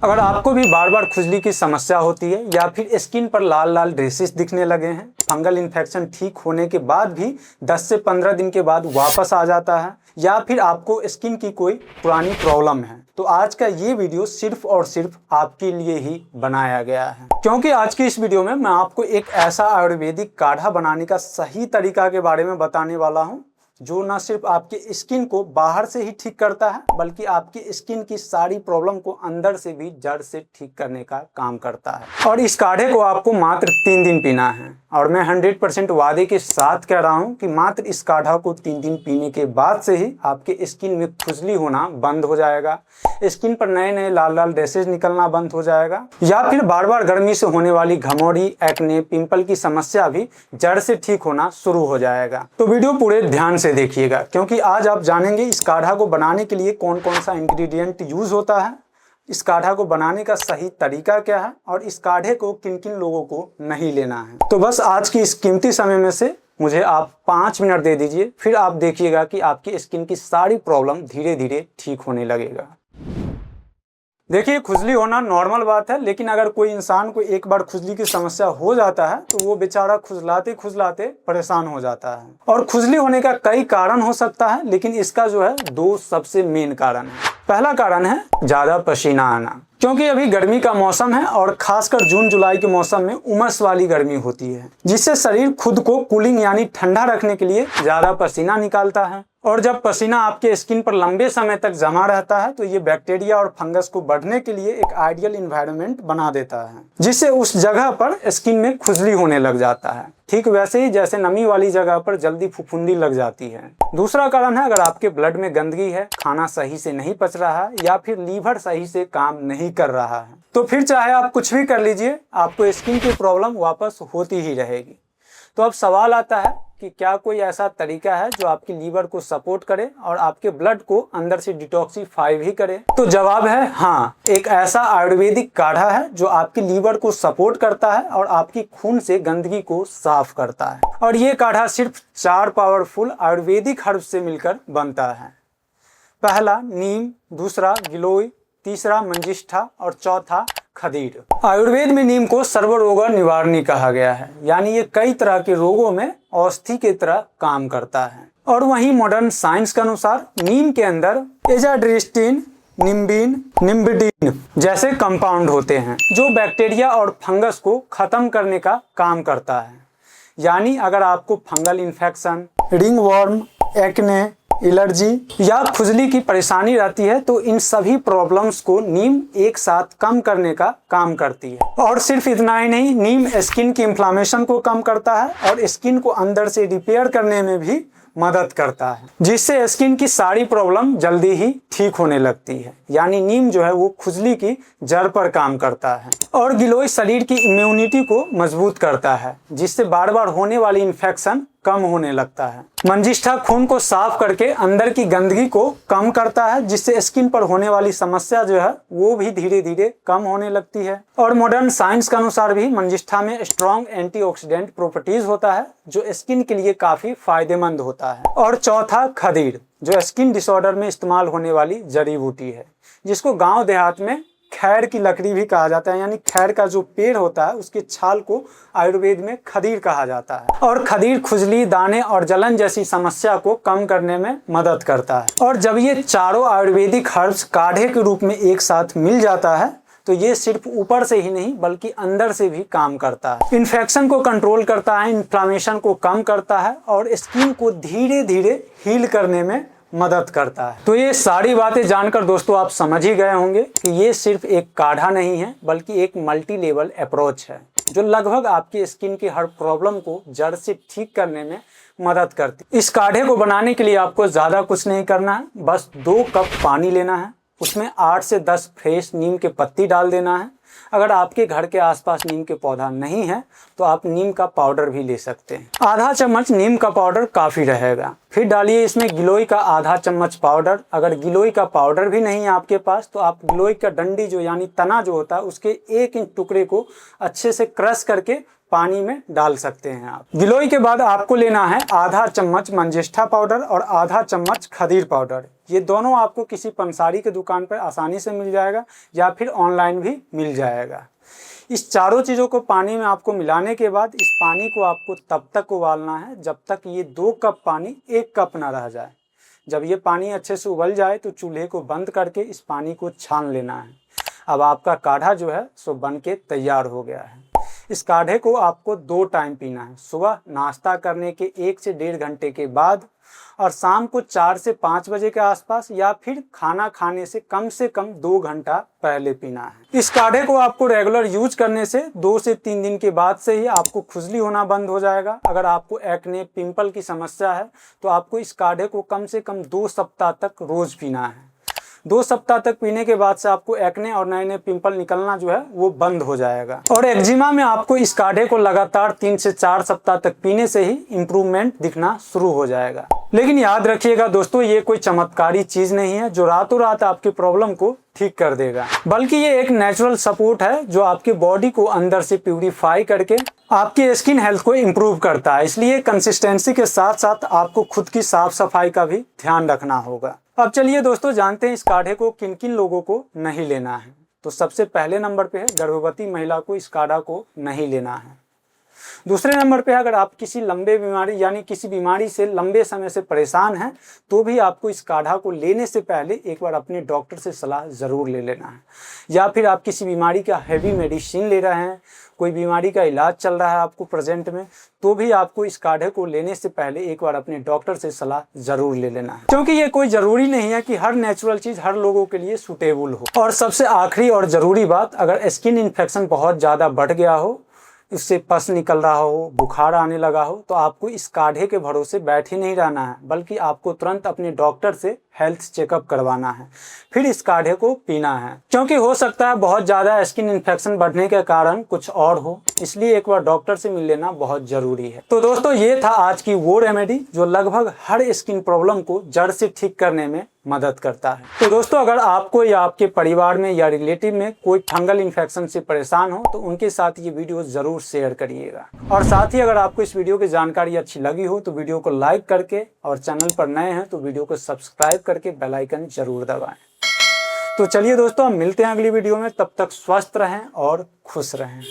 अगर आपको भी बार बार खुजली की समस्या होती है या फिर स्किन पर लाल लाल रेशेस दिखने लगे हैं, फंगल इन्फेक्शन ठीक होने के बाद भी 10 से 15 दिन के बाद वापस आ जाता है, या फिर आपको स्किन की कोई पुरानी प्रॉब्लम है, तो आज का ये वीडियो सिर्फ और सिर्फ आपके लिए ही बनाया गया है। क्योंकि आज की इस वीडियो में मैं आपको एक ऐसा आयुर्वेदिक काढ़ा बनाने का सही तरीका के बारे में बताने वाला हूँ जो न सिर्फ आपकी स्किन को बाहर से ही ठीक करता है बल्कि आपकी स्किन की सारी प्रॉब्लम को अंदर से भी जड़ से ठीक करने का काम करता है। और इस काढ़े को आपको मात्र 3 दिन पीना है और मैं 100% वादे के साथ कह रहा हूं कि मात्र इस काढ़ा को 3 दिन पीने के बाद से ही आपके स्किन में खुजली होना बंद हो जाएगा, स्किन पर नए नए लाल लाल रैशेज निकलना बंद हो जाएगा, या फिर बार बार गर्मी से होने वाली घमौरी, एक्ने, पिंपल की समस्या भी जड़ से ठीक होना शुरू हो जाएगा। तो वीडियो पूरे ध्यान से देखिएगा क्योंकि आज आप जानेंगे इस काढ़ा को बनाने के लिए कौन कौन सा इंग्रेडिएंट यूज होता है, इस काढ़ा को बनाने का सही तरीका क्या है और इस काढ़े को किन किन लोगों को नहीं लेना है। तो बस आज की इस कीमती समय में से मुझे आप 5 मिनट दे दीजिए, फिर आप देखिएगा कि आपकी स्किन की सारी प्रॉब्लम धीरे धीरे ठीक होने लगेगा। देखिए, खुजली होना नॉर्मल बात है, लेकिन अगर कोई इंसान को एक बार खुजली की समस्या हो जाता है तो वो बेचारा खुजलाते खुजलाते परेशान हो जाता है। और खुजली होने का कई कारण हो सकता है, लेकिन इसका जो है 2 सबसे मेन कारण है। पहला कारण है ज्यादा पसीना आना, क्योंकि अभी गर्मी का मौसम है और खासकर जून जुलाई के मौसम में उमस वाली गर्मी होती है, जिससे शरीर खुद को कूलिंग यानी ठंडा रखने के लिए ज्यादा पसीना निकालता है। और जब पसीना आपके स्किन पर लंबे समय तक जमा रहता है तो ये बैक्टीरिया और फंगस को बढ़ने के लिए एक आइडियल इन्वायरमेंट बना देता है, जिससे उस जगह पर स्किन में खुजली होने लग जाता है, ठीक वैसे ही जैसे नमी वाली जगह पर जल्दी फुफुंदी लग जाती है। दूसरा कारण है अगर आपके ब्लड में गंदगी है, खाना सही से नहीं पच रहा है या फिर लीवर सही से काम नहीं कर रहा है, तो फिर चाहे आप कुछ भी कर लीजिए, आपको स्किन की प्रॉब्लम वापस होती ही रहेगी। तो अब सवाल आता है कि क्या कोई ऐसा तरीका है जो आपकी लीवर को सपोर्ट करे और आपके ब्लड को अंदर से डिटॉक्सिफाई भी करे? तो जवाब है हाँ, एक ऐसा आयुर्वेदिक काढ़ा है जो आपकी लीवर को सपोर्ट करता है और आपकी खून से गंदगी को साफ करता है। और ये काढ़ा सिर्फ 4 पावरफुल आयुर्वेदिक हर्ब से मिलकर बनता है। पहला नीम, दूसरा गिलोय, तीसरा मंजिष्ठा और चौथा खदीर। आयुर्वेद में नीम को सर्वरोग निवारणी कहा गया है, यानी ये कई तरह के रोगों में औषधि की तरह काम करता है। और वहीं मॉडर्न साइंस के अनुसार नीम के अंदर एजाड्रिस्टीन, निम्बिन, निम्बिडीन जैसे कंपाउंड होते हैं जो बैक्टीरिया और फंगस को खत्म करने का काम करता है। यानी अगर आपको fungal infection, ringworm, acne, allergy या खुजली की परेशानी रहती है तो इन सभी प्रॉब्लम्स को नीम एक साथ कम करने का काम करती है। और सिर्फ इतना ही नहीं, नीम स्किन की इन्फ्लामेशन को कम करता है और स्किन को अंदर से रिपेयर करने में भी मदद करता है, जिससे स्किन की सारी प्रॉब्लम जल्दी ही ठीक होने लगती है। यानी नीम जो है वो खुजली की जड़ पर काम करता है। और गिलोय शरीर की इम्यूनिटी को मजबूत करता है, जिससे बार बार होने वाली इन्फेक्शन कम होने लगता है। मंजिष्ठा खून को साफ करके अंदर की गंदगी को कम करता है, जिससे स्किन पर होने वाली समस्या जो है वो भी धीरे धीरे कम होने लगती है। और मॉडर्न साइंस के अनुसार भी मंजिष्ठा में स्ट्रॉन्ग एंटीऑक्सीडेंट प्रॉपर्टीज होता है जो स्किन के लिए काफी फायदेमंद होता है। और चौथा खदीर, जो स्किन डिसऑर्डर में इस्तेमाल होने वाली जड़ी बूटी है, जिसको गाँव देहात में खैर की लकड़ी भी कहा जाता है। यानी खैर का जो पेड़ होता है उसके छाल को आयुर्वेद में खदीर कहा जाता है। और खदीर खुजली, दाने और जलन जैसी समस्या को कम करने में मदद करता है। और जब ये चारों आयुर्वेदिक हर्ब्स काढ़े के रूप में एक साथ मिल जाता है तो ये सिर्फ ऊपर से ही नहीं बल्कि अंदर से भी काम करता है। इन्फेक्शन को कंट्रोल करता है, इन्फ्लामेशन को कम करता है और स्किन को धीरे धीरे हील करने में मदद करता है। तो ये सारी बातें जानकर दोस्तों आप समझ ही गए होंगे कि ये सिर्फ एक काढ़ा नहीं है बल्कि एक मल्टी लेवल अप्रोच है जो लगभग आपकी स्किन की हर प्रॉब्लम को जड़ से ठीक करने में मदद करती है। इस काढ़े को बनाने के लिए आपको ज़्यादा कुछ नहीं करना है, बस 2 कप पानी लेना है, उसमें 8 से 10 फ्रेश नीम के पत्ती डाल देना है, अगर आपके घर के आसपास नीम के पौधा नहीं है तो आप नीम का पाउडर भी ले सकते हैं। आधा चम्मच नीम का पाउडर काफ़ी रहेगा। फिर डालिए इसमें गिलोय का आधा चम्मच पाउडर। अगर गिलोय का पाउडर भी नहीं है आपके पास तो आप गिलोय का डंडी जो यानी तना जो होता है उसके 1 इंच टुकड़े को अच्छे से क्रश करके पानी में डाल सकते हैं आप। गिलोय के बाद आपको लेना है आधा चम्मच मंजिष्ठा पाउडर और आधा चम्मच खदीर पाउडर। ये दोनों आपको किसी पंसारी के दुकान पर आसानी से मिल जाएगा या फिर ऑनलाइन भी मिल जाएगा। इस चारों चीज़ों को पानी में आपको मिलाने के बाद इस पानी को आपको तब तक उबालना है जब तक ये 2 कप पानी 1 कप ना रह जाए। जब ये पानी अच्छे से उबल जाए तो चूल्हे को बंद करके इस पानी को छान लेना है। अब आपका काढ़ा जो है सो बन के तैयार हो गया है। इस काढ़े को आपको 2 टाइम पीना है, सुबह नाश्ता करने के 1 से 1.5 घंटे के बाद और शाम को 4 से 5 बजे के आसपास या फिर खाना खाने से कम 2 घंटा पहले पीना है। इस काढ़े को आपको रेगुलर यूज करने से 2 से 3 दिन के बाद से ही आपको खुजली होना बंद हो जाएगा। अगर आपको एक्ने पिंपल की समस्या है तो आपको इस काढ़े को कम से कम 2 सप्ताह तक रोज पीना है। 2 सप्ताह तक पीने के बाद से आपको एक्ने और नए नए पिंपल निकलना जो है वो बंद हो जाएगा। और एक्जिमा में आपको इस काढ़े को लगातार 3 से 4 सप्ताह तक पीने से ही इम्प्रूवमेंट दिखना शुरू हो जाएगा। लेकिन याद रखिएगा दोस्तों, ये कोई चमत्कारी चीज नहीं है जो रातों रात आपकी प्रॉब्लम को ठीक कर देगा, बल्कि ये एक नेचुरल सपोर्ट है जो आपके बॉडी को अंदर से प्यूरिफाई करके आपकी स्किन हेल्थ को इम्प्रूव करता है। इसलिए कंसिस्टेंसी के साथ साथ आपको खुद की साफ सफाई का भी ध्यान रखना होगा। अब चलिए दोस्तों जानते हैं इस काढ़े को किन किन लोगों को नहीं लेना है। तो सबसे पहले नंबर पे है गर्भवती महिला को इस काढ़ा को नहीं लेना है। दूसरे नंबर पे अगर आप किसी लंबे बीमारी यानी किसी बीमारी से लंबे समय से परेशान हैं तो भी आपको इस काढ़ा को लेने से पहले एक बार अपने डॉक्टर से सलाह ज़रूर ले लेना है। या फिर आप किसी बीमारी का हैवी मेडिसिन ले रहे हैं, कोई बीमारी का इलाज चल रहा है आपको प्रेजेंट में, तो भी आपको इस काढ़े को लेने से पहले एक बार अपने डॉक्टर से सलाह ज़रूर ले लेना है, क्योंकि ये कोई ज़रूरी नहीं है कि हर नेचुरल चीज़ हर लोगों के लिए सूटेबल हो। और सबसे आखिरी और ज़रूरी बात, अगर स्किन इन्फेक्शन बहुत ज़्यादा बढ़ गया हो, इससे पस निकल रहा हो, बुखार आने लगा हो, तो आपको इस काढ़े के भरोसे बैठ ही नहीं रहना है, बल्कि आपको तुरंत अपने डॉक्टर से हेल्थ चेकअप करवाना है, फिर इस काढ़े को पीना है। क्योंकि हो सकता है बहुत ज़्यादा स्किन इन्फेक्शन बढ़ने के कारण कुछ और हो, इसलिए एक बार डॉक्टर से मिल लेना बहुत ज़रूरी है। तो दोस्तों ये था आज की वो रेमेडी जो लगभग हर स्किन प्रॉब्लम को जड़ से ठीक करने में मदद करता है। तो दोस्तों अगर आपको या आपके परिवार में या रिलेटिव में कोई फंगल इन्फेक्शन से परेशान हो तो उनके साथ ये वीडियो ज़रूर शेयर करिएगा। और साथ ही अगर आपको इस वीडियो की जानकारी अच्छी लगी हो तो वीडियो को लाइक करके, और चैनल पर नए हैं तो वीडियो को सब्सक्राइब करके बेल आइकन जरूर दबाएं। तो चलिए दोस्तों हम मिलते हैं अगली वीडियो में, तब तक स्वस्थ रहें और खुश रहें।